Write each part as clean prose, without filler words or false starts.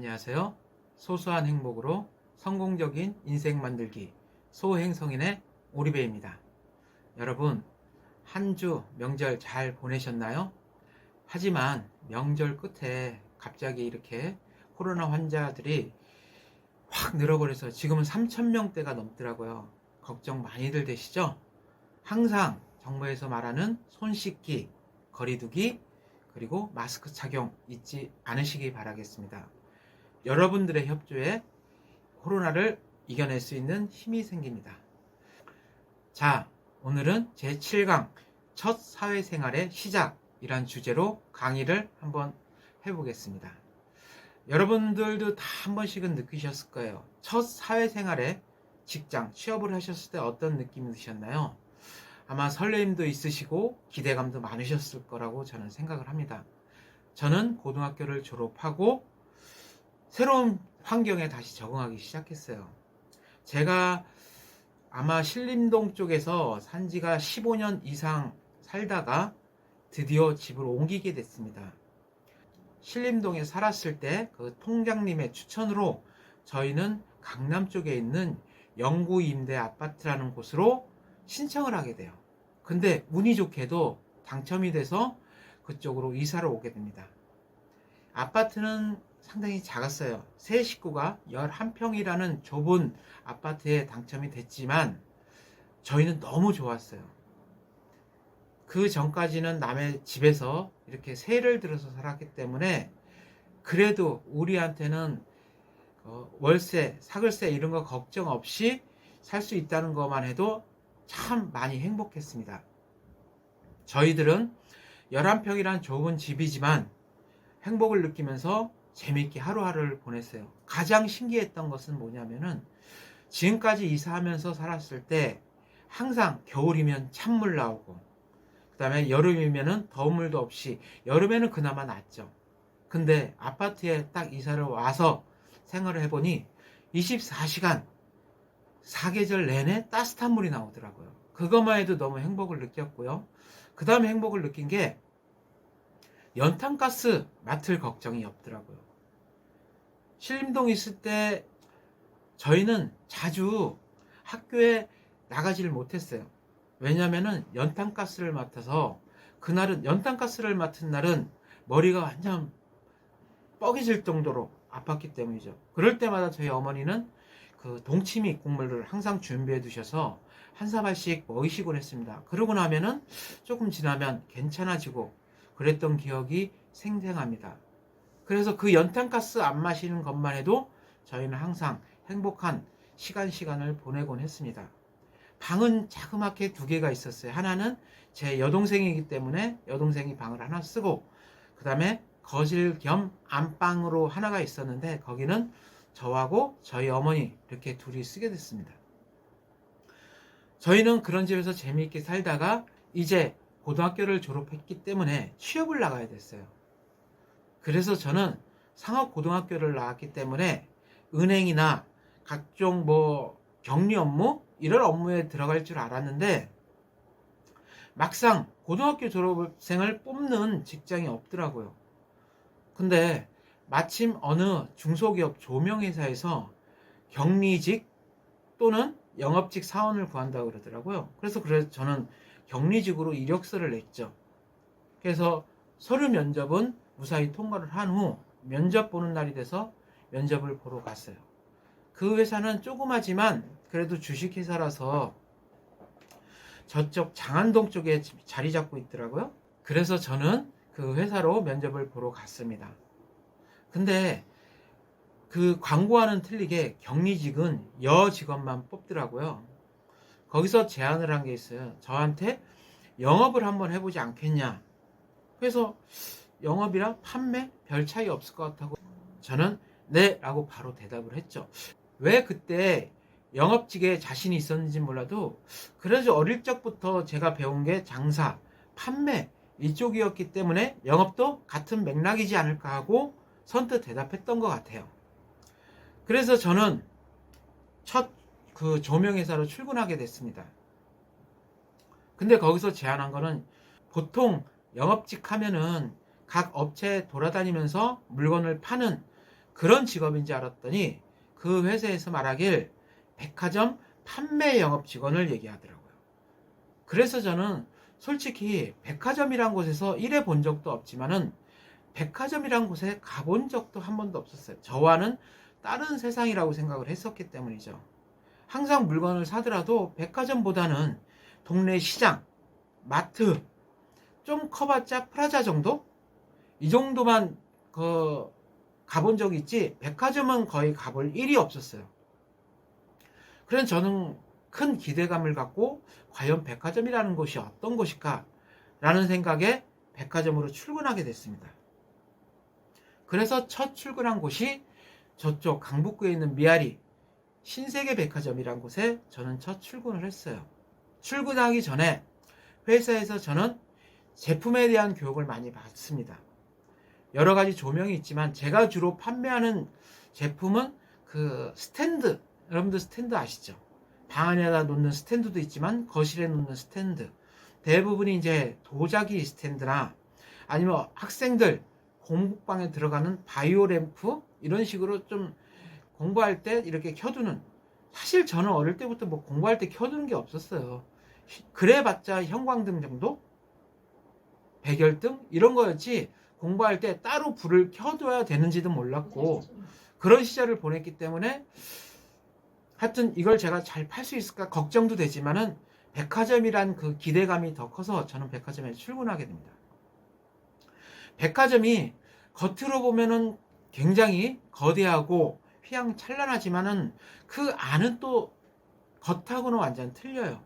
안녕하세요. 소소한 행복으로 성공적인 인생 만들기 소행성인의 오리배입니다. 여러분, 한 주 명절 잘 보내셨나요? 하지만 명절 끝에 갑자기 이렇게 코로나 환자들이 확 늘어버려서 지금은 3,000명대가 넘더라고요. 걱정 많이들 되시죠? 항상 정부에서 말하는 손 씻기, 거리 두기, 그리고 마스크 착용 잊지 않으시기 바라겠습니다. 여러분들의 협조에 코로나를 이겨낼 수 있는 힘이 생깁니다. 자, 오늘은 제7강 첫 사회생활의 시작이란 주제로 강의를 한번 해보겠습니다. 여러분들도 다 한 번씩은 느끼셨을 거예요. 첫 사회생활에 직장, 취업을 하셨을 때 어떤 느낌이 드셨나요? 아마 설레임도 있으시고 기대감도 많으셨을 거라고 저는 생각을 합니다. 저는 고등학교를 졸업하고 새로운 환경에 다시 적응하기 시작했어요. 제가 아마 신림동 쪽에서 산 지가 15년 이상 살다가 드디어 집을 옮기게 됐습니다. 신림동에 살았을 때 그 통장님의 추천으로 저희는 강남 쪽에 있는 영구 임대 아파트라는 곳으로 신청을 하게 돼요. 근데 운이 좋게도 당첨이 돼서 그쪽으로 이사를 오게 됩니다. 아파트는 상당히 작았어요. 세 식구가 11평이라는 좁은 아파트에 당첨이 됐지만 저희는 너무 좋았어요. 그 전까지는 남의 집에서 이렇게 세를 들어서 살았기 때문에 그래도 우리한테는 월세, 사글세 이런 거 걱정 없이 살 수 있다는 것만 해도 참 많이 행복했습니다. 저희들은 11평이란 좁은 집이지만 행복을 느끼면서 재밌게 하루하루를 보냈어요. 가장 신기했던 것은 뭐냐면은 지금까지 이사하면서 살았을 때 항상 겨울이면 찬물 나오고 그 다음에 여름이면은 더운 물도 없이 여름에는 그나마 낫죠. 근데 아파트에 딱 이사를 와서 생활을 해보니 24시간 사계절 내내 따뜻한 물이 나오더라고요. 그것만 해도 너무 행복을 느꼈고요. 그 다음에 행복을 느낀 게 연탄가스 맡을 걱정이 없더라고요. 신림동 있을 때 저희는 자주 학교에 나가지를 못했어요. 왜냐면은 연탄가스를 맡아서 그날은 연탄가스를 맡은 날은 머리가 완전 뻐개질 정도로 아팠기 때문이죠. 그럴 때마다 저희 어머니는 그 동치미 국물을 항상 준비해 두셔서 한 사발씩 먹이시곤 했습니다. 그러고 나면은 조금 지나면 괜찮아지고 그랬던 기억이 생생합니다. 그래서 그 연탄가스 안 마시는 것만 해도 저희는 항상 행복한 시간을 보내곤 했습니다. 방은 자그맣게 두 개가 있었어요. 하나는 제 여동생이기 때문에 여동생이 방을 하나 쓰고 그 다음에 거실 겸 안방으로 하나가 있었는데 거기는 저하고 저희 어머니 이렇게 둘이 쓰게 됐습니다. 저희는 그런 집에서 재미있게 살다가 이제 고등학교를 졸업했기 때문에 취업을 나가야 됐어요. 그래서 저는 상업고등학교를 나왔기 때문에 은행이나 각종 격리 업무 이런 업무에 들어갈 줄 알았는데 막상 고등학교 졸업생을 뽑는 직장이 없더라고요. 근데 마침 어느 중소기업 조명회사에서 격리직 또는 영업직 사원을 구한다고 그러더라고요. 그래서 저는 격리직으로 이력서를 냈죠. 그래서 서류 면접은 무사히 통과를 한 후 면접 보는 날이 돼서 면접을 보러 갔어요. 그 회사는 조그마지만 그래도 주식회사라서 저쪽 장안동 쪽에 자리 잡고 있더라고요. 그래서 저는 그 회사로 면접을 보러 갔습니다. 근데 그 광고와는 틀리게 격리직은 여 직원만 뽑더라고요. 거기서 제안을 한 게 있어요. 저한테 영업을 한번 해보지 않겠냐. 그래서 영업이랑 판매 별 차이 없을 것 같다고 저는 네 라고 바로 대답을 했죠. 왜 그때 영업직에 자신이 있었는지 몰라도 그래서 어릴 적부터 제가 배운 게 장사, 판매 이쪽이었기 때문에 영업도 같은 맥락이지 않을까 하고 선뜻 대답했던 것 같아요. 그래서 저는 첫 그 조명회사로 출근하게 됐습니다. 근데 거기서 제안한 거는 보통 영업직 하면은 각 업체 돌아다니면서 물건을 파는 그런 직업인지 알았더니 그 회사에서 말하길 백화점 판매 영업 직원을 얘기하더라고요. 그래서 저는 솔직히 백화점이란 곳에서 일해 본 적도 없지만은 백화점이란 곳에 가본 적도 한 번도 없었어요. 저와는 다른 세상이라고 생각을 했었기 때문이죠. 항상 물건을 사더라도 백화점보다는 동네 시장, 마트, 좀 커봤자 프라자 정도? 이 정도만 가본 적이 있지 백화점은 거의 가볼 일이 없었어요. 그래서 저는 큰 기대감을 갖고 과연 백화점이라는 곳이 어떤 곳일까? 라는 생각에 백화점으로 출근하게 됐습니다. 그래서 첫 출근한 곳이 저쪽 강북구에 있는 미아리 신세계 백화점이라는 곳에 저는 첫 출근을 했어요. 출근하기 전에 회사에서 저는 제품에 대한 교육을 많이 받습니다. 여러 가지 조명이 있지만 제가 주로 판매하는 제품은 그 스탠드, 여러분들 스탠드 아시죠? 방 안에다 놓는 스탠드도 있지만 거실에 놓는 스탠드, 대부분이 이제 도자기 스탠드나 아니면 학생들 공부방에 들어가는 바이오 램프 이런 식으로 좀 공부할 때 이렇게 켜두는, 사실 저는 어릴 때부터 뭐 공부할 때 켜두는 게 없었어요. 그래봤자 형광등 정도? 백열등? 이런 거였지 공부할 때 따로 불을 켜둬야 되는지도 몰랐고 그런 시절을 보냈기 때문에 하여튼 이걸 제가 잘 팔 수 있을까 걱정도 되지만은 백화점이란 그 기대감이 더 커서 저는 백화점에 출근하게 됩니다. 백화점이 겉으로 보면은 굉장히 거대하고 휘황찬란하지만은 그 안은 또 겉하고는 완전 틀려요.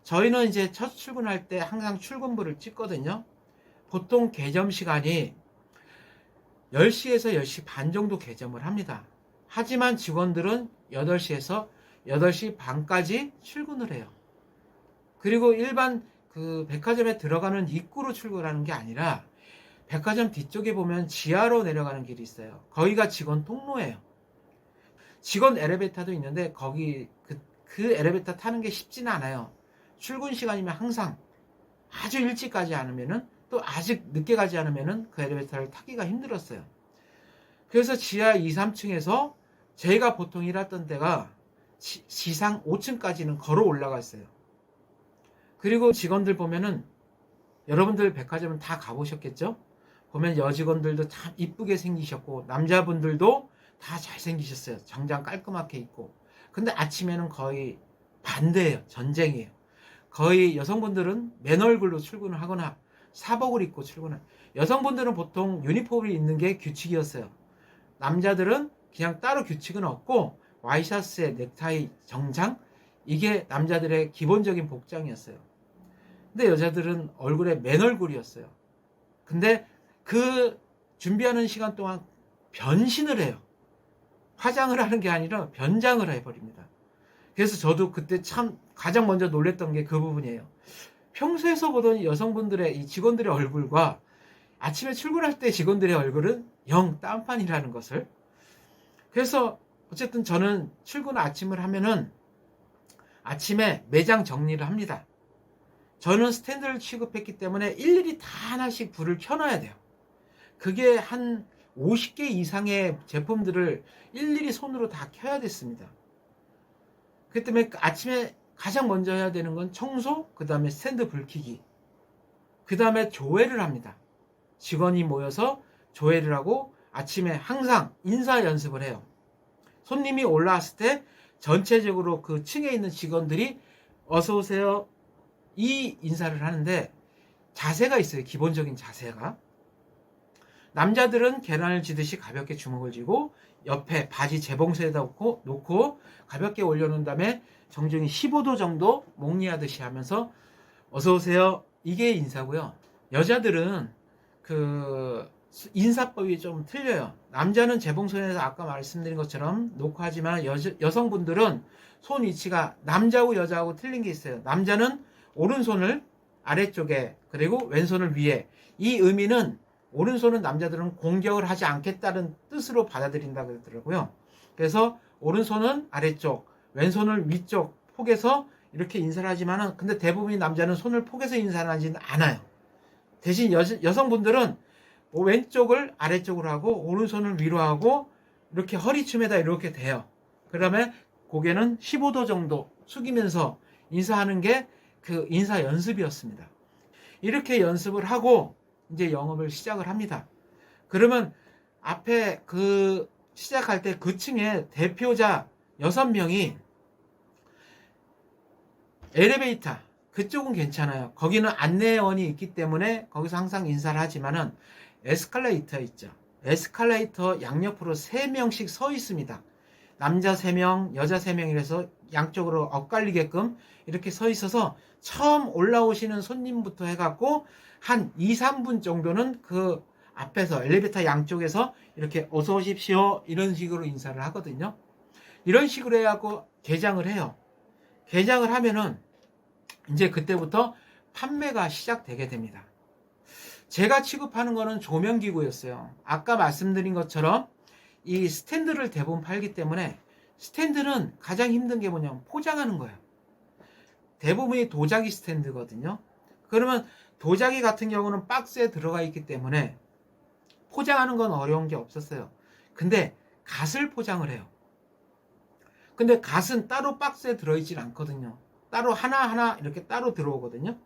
저희는 이제 첫 출근할 때 항상 출근부를 찍거든요. 보통 개점 시간이 10시에서 10시 반 정도 개점을 합니다. 하지만 직원들은 8시에서 8시 반까지 출근을 해요. 그리고 일반 그 백화점에 들어가는 입구로 출근하는 게 아니라 백화점 뒤쪽에 보면 지하로 내려가는 길이 있어요. 거기가 직원 통로예요. 직원 엘리베이터도 있는데 거기 그 엘리베이터 타는 게 쉽지는 않아요. 출근 시간이면 항상 아주 일찍 가지 않으면은 또 아직 늦게 가지 않으면은 그 엘리베이터를 타기가 힘들었어요. 그래서 지하 2, 3층에서 제가 보통 일했던 데가 지상 5층까지는 걸어 올라갔어요. 그리고 직원들 보면은 여러분들 백화점은 다 가보셨겠죠? 보면 여직원들도 참 이쁘게 생기셨고 남자분들도 다 잘생기셨어요. 정장 깔끔하게 입고. 근데 아침에는 거의 반대예요. 전쟁이에요. 거의 여성분들은 맨 얼굴로 출근을 하거나 사복을 입고 출근을. 여성분들은 보통 유니폼을 입는 게 규칙이었어요. 남자들은 그냥 따로 규칙은 없고 와이셔츠에 넥타이, 정장 이게 남자들의 기본적인 복장이었어요. 근데 여자들은 얼굴에 맨 얼굴이었어요. 근데 그 준비하는 시간 동안 변신을 해요. 화장을 하는 게 아니라 변장을 해버립니다. 그래서 저도 그때 참 가장 먼저 놀랬던 게 그 부분이에요. 평소에서 보던 여성분들의 이 직원들의 얼굴과 아침에 출근할 때 직원들의 얼굴은 영 딴판이라는 것을. 그래서 어쨌든 저는 출근 아침을 하면은 아침에 매장 정리를 합니다. 저는 스탠드를 취급했기 때문에 일일이 다 하나씩 불을 켜놔야 돼요. 그게 한 50개 이상의 제품들을 일일이 손으로 다 켜야 됐습니다. 그렇기 때문에 아침에 가장 먼저 해야 되는 건 청소, 그 다음에 스탠드 불 켜기, 그 다음에 조회를 합니다. 직원이 모여서 조회를 하고 아침에 항상 인사 연습을 해요. 손님이 올라왔을 때 전체적으로 그 층에 있는 직원들이 어서 오세요 이 인사를 하는데 자세가 있어요. 기본적인 자세가. 남자들은 계란을 지듯이 가볍게 주먹을 쥐고 옆에 바지 재봉소에다 놓고 가볍게 올려놓은 다음에 정중히 15도 정도 목리하듯이 하면서 어서 오세요 이게 인사고요. 여자들은 그 인사법이 좀 틀려요. 남자는 재봉선에서 아까 말씀드린 것처럼 놓고 하지만 여성분들은 손 위치가 남자하고 여자하고 틀린 게 있어요. 남자는 오른손을 아래쪽에 그리고 왼손을 위에. 이 의미는 오른손은 남자들은 공격을 하지 않겠다는 뜻으로 받아들인다고 그러더라고요. 그래서 오른손은 아래쪽, 왼손을 위쪽 포개서 이렇게 인사를 하지만은 근데 대부분의 남자는 손을 포개서 인사를 하지는 않아요. 대신 여성분들은 왼쪽을 아래쪽으로 하고 오른손을 위로 하고 이렇게 허리춤에다 이렇게 대요. 그다음에 고개는 15도 정도 숙이면서 인사하는 게 그 인사 연습이었습니다. 이렇게 연습을 하고 이제 영업을 시작을 합니다. 그러면 앞에 그 시작할 때 그 층에 대표자 6명이 엘리베이터 그쪽은 괜찮아요. 거기는 안내원이 있기 때문에 거기서 항상 인사를 하지만은 에스컬레이터 있죠. 에스컬레이터 양옆으로 3명씩 서 있습니다. 남자 3명, 여자 3명이라서 양쪽으로 엇갈리게끔 이렇게 서 있어서 처음 올라오시는 손님부터 해갖고 한 2, 3분 정도는 그 앞에서 엘리베이터 양쪽에서 이렇게 어서 오십시오 이런 식으로 인사를 하거든요. 이런 식으로 해갖고 개장을 해요. 개장을 하면은 이제 그때부터 판매가 시작되게 됩니다. 제가 취급하는 거는 조명기구였어요. 아까 말씀드린 것처럼 이 스탠드를 대부분 팔기 때문에 스탠드는 가장 힘든 게 뭐냐면 포장하는 거예요. 대부분이 도자기 스탠드거든요. 그러면 도자기 같은 경우는 박스에 들어가 있기 때문에 포장하는 건 어려운 게 없었어요. 근데 갓을 포장을 해요. 근데 갓은 따로 박스에 들어있질 않거든요. 따로 하나하나 이렇게 따로 들어오거든요.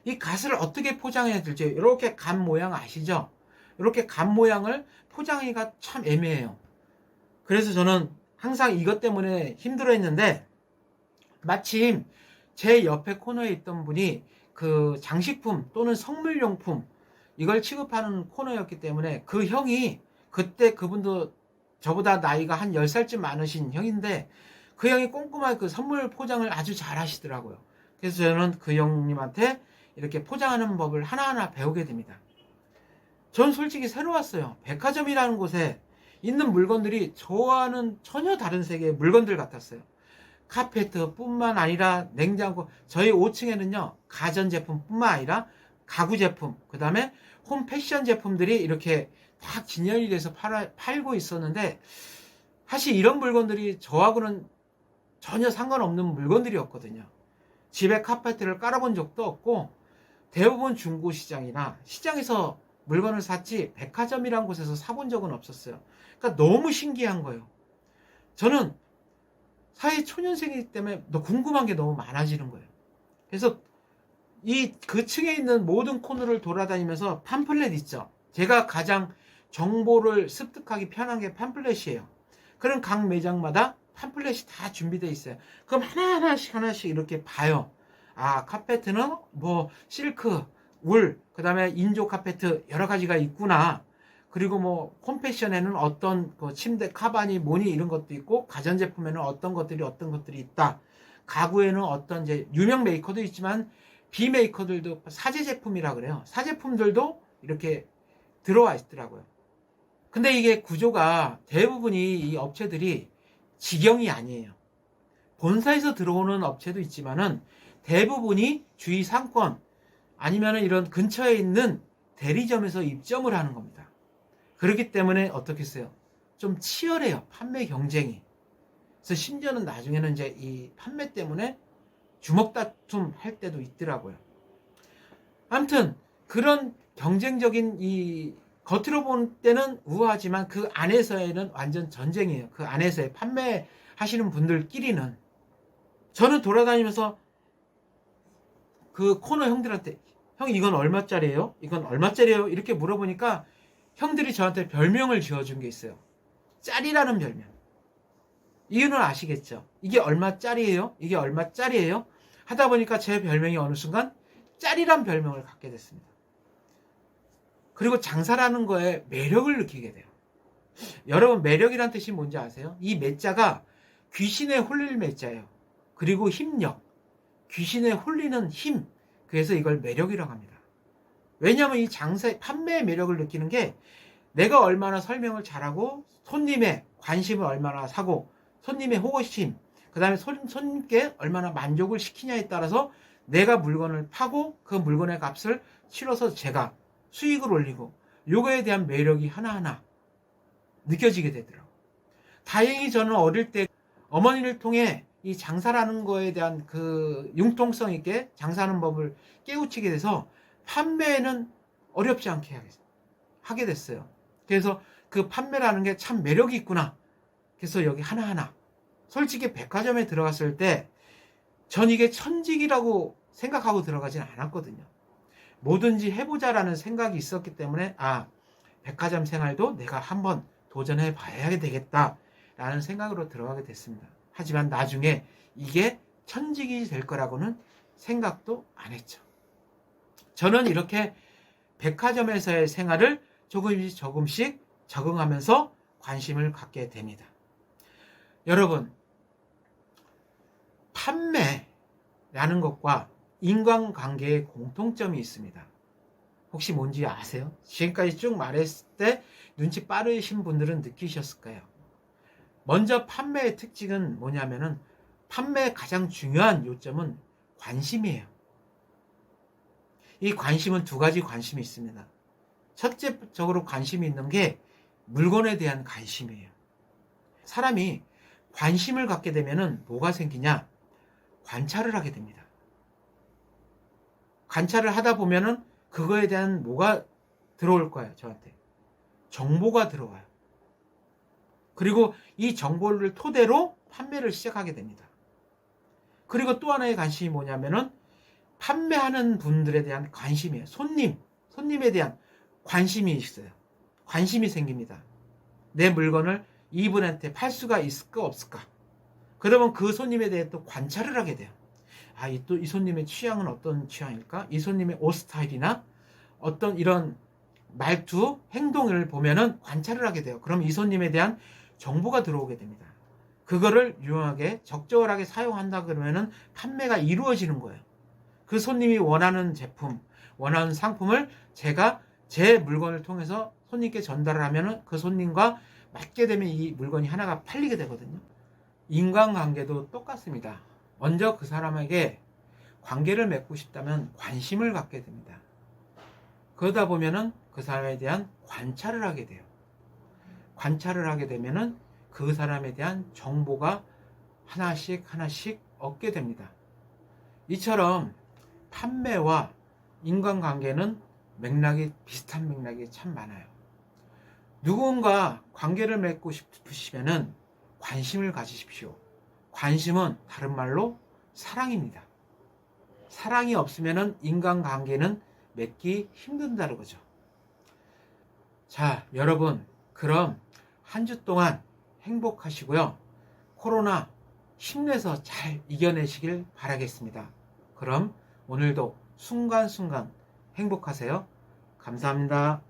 이 갓을 어떻게 포장해야 될지 이렇게 갓 모양 아시죠? 이렇게 갓 모양을 포장하기가 참 애매해요. 그래서 저는 항상 이것 때문에 힘들어 했는데 마침 제 옆에 코너에 있던 분이 그 장식품 또는 성물용품 이걸 취급하는 코너였기 때문에 그 형이 그때 그분도 저보다 나이가 한 10살쯤 많으신 형인데 그 형이 꼼꼼하게 그 선물 포장을 아주 잘 하시더라고요. 그래서 저는 그 형님한테 이렇게 포장하는 법을 하나하나 배우게 됩니다. 전 솔직히 새로웠어요. 백화점이라는 곳에 있는 물건들이 저와는 전혀 다른 세계의 물건들 같았어요. 카페트뿐만 아니라 냉장고, 저희 5층에는요 가전제품뿐만 아니라 가구제품, 그 다음에 홈 패션 제품들이 이렇게 딱 진열이 돼서 팔고 있었는데 사실 이런 물건들이 저하고는 전혀 상관없는 물건들이었거든요. 집에 카페트를 깔아본 적도 없고 대부분 중고시장이나 시장에서 물건을 샀지 백화점이라는 곳에서 사본 적은 없었어요. 그러니까 너무 신기한 거예요. 저는 사회 초년생이기 때문에 궁금한 게 너무 많아지는 거예요. 그래서 그 층에 있는 모든 코너를 돌아다니면서 팜플렛 있죠. 제가 가장 정보를 습득하기 편한 게 팜플렛이에요. 그럼 각 매장마다 팜플렛이 다 준비되어 있어요. 그럼 하나씩 이렇게 봐요. 아, 카페트는 뭐 실크, 울, 그 다음에 인조 카페트 여러 가지가 있구나. 그리고 뭐 홈패션에는 어떤 그 침대 카바니 뭐니 이런 것도 있고 가전제품에는 어떤 것들이 있다. 가구에는 어떤 이제 유명 메이커도 있지만 비메이커들도 사제 제품이라 그래요. 사제품들도 이렇게 들어와 있더라고요. 근데 이게 구조가 대부분이 이 업체들이 직영이 아니에요. 본사에서 들어오는 업체도 있지만은 대부분이 주위 상권 아니면은 이런 근처에 있는 대리점에서 입점을 하는 겁니다. 그렇기 때문에 어떻게 했어요? 좀 치열해요. 판매 경쟁이. 그래서 심지어는 나중에는 이제 이 판매 때문에 주먹 다툼 할 때도 있더라고요. 아무튼 그런 경쟁적인 이 겉으로 볼 때는 우아하지만 그 안에서에는 완전 전쟁이에요. 그 안에서의 판매하시는 분들끼리는. 저는 돌아다니면서 그 코너 형들한테 형 이건 얼마짜리예요? 이건 얼마짜리예요? 이렇게 물어보니까 형들이 저한테 별명을 지어준 게 있어요. 짤이라는 별명. 이유는 아시겠죠? 이게 얼마짜리예요? 이게 얼마짜리예요? 하다 보니까 제 별명이 어느 순간 짤이란 별명을 갖게 됐습니다. 그리고 장사라는 거에 매력을 느끼게 돼요. 여러분 매력이란 뜻이 뭔지 아세요? 이 매자가 귀신에 홀릴 매자예요. 그리고 힘력. 귀신에 홀리는 힘. 그래서 이걸 매력이라고 합니다. 왜냐하면 이 장사의 판매의 매력을 느끼는 게 내가 얼마나 설명을 잘하고 손님의 관심을 얼마나 사고 손님의 호기심 그 다음에 손님께 얼마나 만족을 시키냐에 따라서 내가 물건을 파고 그 물건의 값을 치러서 제가 수익을 올리고 요거에 대한 매력이 하나하나 느껴지게 되더라고요. 다행히 저는 어릴 때 어머니를 통해 이 장사라는 거에 대한 그 융통성 있게 장사하는 법을 깨우치게 돼서 판매는 어렵지 않게 하게 됐어요. 그래서 그 판매라는 게 참 매력이 있구나. 그래서 여기 하나하나 솔직히 백화점에 들어갔을 때 전 이게 천직이라고 생각하고 들어가진 않았거든요. 뭐든지 해보자라는 생각이 있었기 때문에 백화점 생활도 내가 한번 도전해 봐야 되겠다라는 생각으로 들어가게 됐습니다. 하지만 나중에 이게 천직이 될 거라고는 생각도 안 했죠. 저는 이렇게 백화점에서의 생활을 조금씩 적응하면서 관심을 갖게 됩니다. 여러분, 판매라는 것과 인간관계의 공통점이 있습니다. 혹시 뭔지 아세요? 지금까지 쭉 말했을 때 눈치 빠르신 분들은 느끼셨을 거예요. 먼저 판매의 특징은 뭐냐면은 판매의 가장 중요한 요점은 관심이에요. 이 관심은 두 가지 관심이 있습니다. 첫째적으로 관심이 있는 게 물건에 대한 관심이에요. 사람이 관심을 갖게 되면은 뭐가 생기냐? 관찰을 하게 됩니다. 관찰을 하다 보면은 그거에 대한 뭐가 들어올 거예요, 저한테. 정보가 들어와요. 그리고 이 정보를 토대로 판매를 시작하게 됩니다. 그리고 또 하나의 관심이 뭐냐면은 판매하는 분들에 대한 관심이에요. 손님에 대한 관심이 있어요. 관심이 생깁니다. 내 물건을 이분한테 팔 수가 있을까 없을까? 그러면 그 손님에 대해 또 관찰을 하게 돼요. 이 손님의 취향은 어떤 취향일까? 이 손님의 옷 스타일이나 어떤 이런 말투, 행동을 보면은 관찰을 하게 돼요. 그럼 이 손님에 대한 정보가 들어오게 됩니다. 그거를 유용하게 적절하게 사용한다 그러면은 판매가 이루어지는 거예요. 그 손님이 원하는 제품, 원하는 상품을 제가 제 물건을 통해서 손님께 전달을 하면은 그 손님과 맞게 되면 이 물건이 하나가 팔리게 되거든요. 인간관계도 똑같습니다. 먼저 그 사람에게 관계를 맺고 싶다면 관심을 갖게 됩니다. 그러다 보면은 그 사람에 대한 관찰을 하게 돼요. 관찰을 하게 되면은 그 사람에 대한 정보가 하나씩 얻게 됩니다. 이처럼 판매와 인간관계는 비슷한 맥락이 참 많아요. 누군가 관계를 맺고 싶으시면은 관심을 가지십시오. 관심은 다른 말로 사랑입니다. 사랑이 없으면은 인간관계는 맺기 힘든다는 거죠. 자, 여러분, 그럼 한 주 동안 행복하시고요. 코로나 힘내서 잘 이겨내시길 바라겠습니다. 그럼 오늘도 순간순간 행복하세요. 감사합니다.